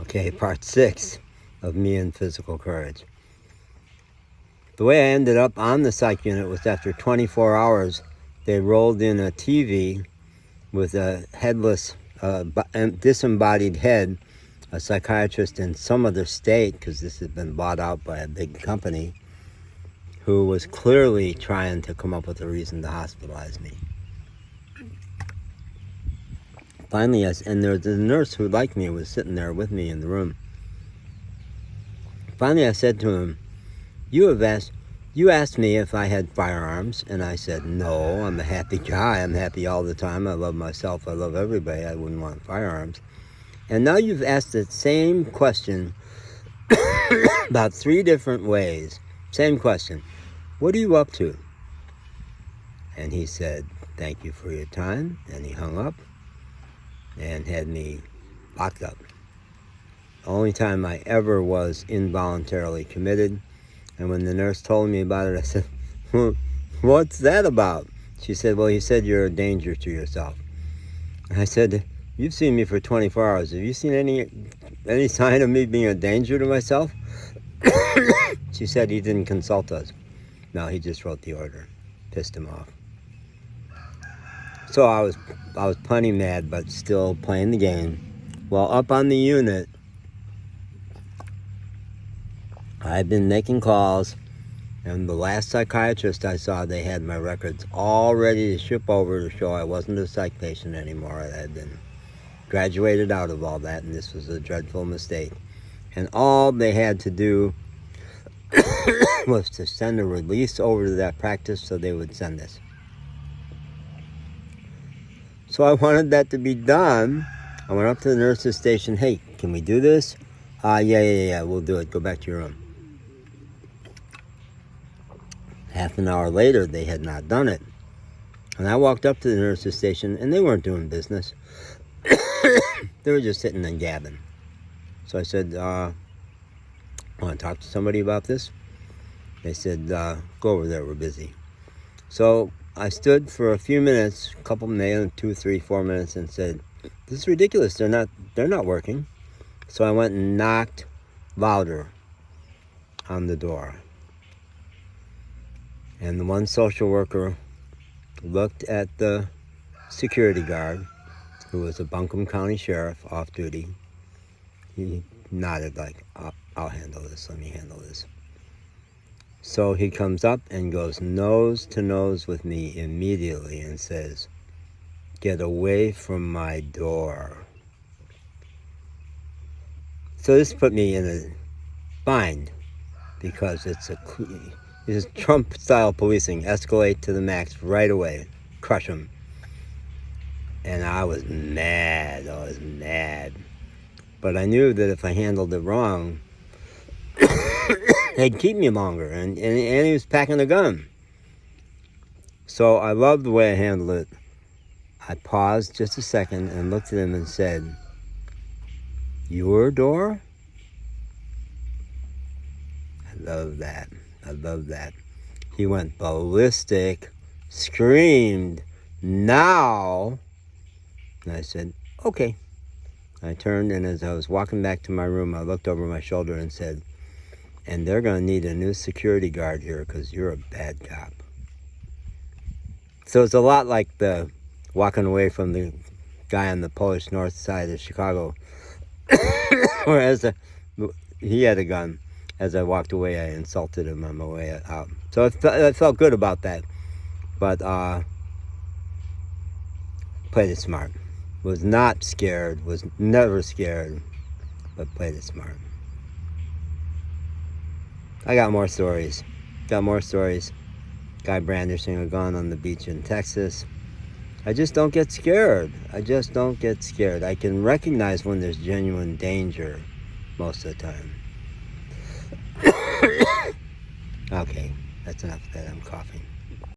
Okay, part 6 of me and physical courage. The way I ended up on the psych unit was after 24 hours, they rolled in a TV with a headless, disembodied head, a psychiatrist in some other state, because this had been bought out by a big company, who was clearly trying to come up with a reason to hospitalize me. Finally, and there was a nurse who liked me, was sitting there with me in the room. Finally, I said to him, you asked me if I had firearms, and I said, no, I'm a happy guy. I'm happy all the time. I love myself. I love everybody. I wouldn't want firearms. And now you've asked the same question about 3 different ways. Same question. What are you up to? And he said, thank you for your time. And he hung up and had me locked up. The only time I ever was involuntarily committed. And when the nurse told me about it, I said, well, what's that about? She said, well, you said you're a danger to yourself. And I said, you've seen me for 24 hours. Have you seen any sign of me being a danger to myself? She said, he didn't consult us. No, he just wrote the order. Pissed him off. So I was plenty mad, but still playing the game. Well, up on the unit, I've been making calls, and the last psychiatrist I saw, they had my records all ready to ship over to show I wasn't a psych patient anymore. I had been graduated out of all that, and this was a dreadful mistake. And all they had to do was to send a release over to that practice so they would send this. So I wanted that to be done. I went up to the nurse's station. Hey, can we do this? Yeah, we'll do it. Go back to your room. Half an hour later, they had not done it. And I walked up to the nurse's station, and they weren't doing business. They were just sitting and gabbing. So I said, I want to talk to somebody about this. They said, go over there, we're busy. So I stood for a few minutes, maybe 2, 3, 4 minutes, and said, this is ridiculous. They're not working. So I went and knocked louder on the door. And the one social worker looked at the security guard, who was a Buncombe County sheriff off duty. He nodded like, I'll handle this. Let me handle this. So he comes up and goes nose to nose with me immediately and says, get away from my door. So this put me in a bind because it's Trump-style policing. Escalate to the max right away. Crush them. And I was mad. But I knew that if I handled it wrong, they'd keep me longer. And he was packing a gun. So I loved the way I handled it. I paused just a second and looked at him and said, your door? I love that. He went ballistic, screamed, now. And I said, okay. I turned, and as I was walking back to my room, I looked over my shoulder and said, and they're going to need a new security guard here because you're a bad cop. So it's a lot like the walking away from the guy on the Polish north side of Chicago. Whereas he had a gun. As I walked away, I insulted him on my way out. So I felt good about that. But played it smart. Was not scared. Was never scared. But played it smart. I got more stories. Guy brandishing a gun on the beach in Texas. I just don't get scared. I can recognize when there's genuine danger most of the time. Okay, that's enough of that. I'm coughing.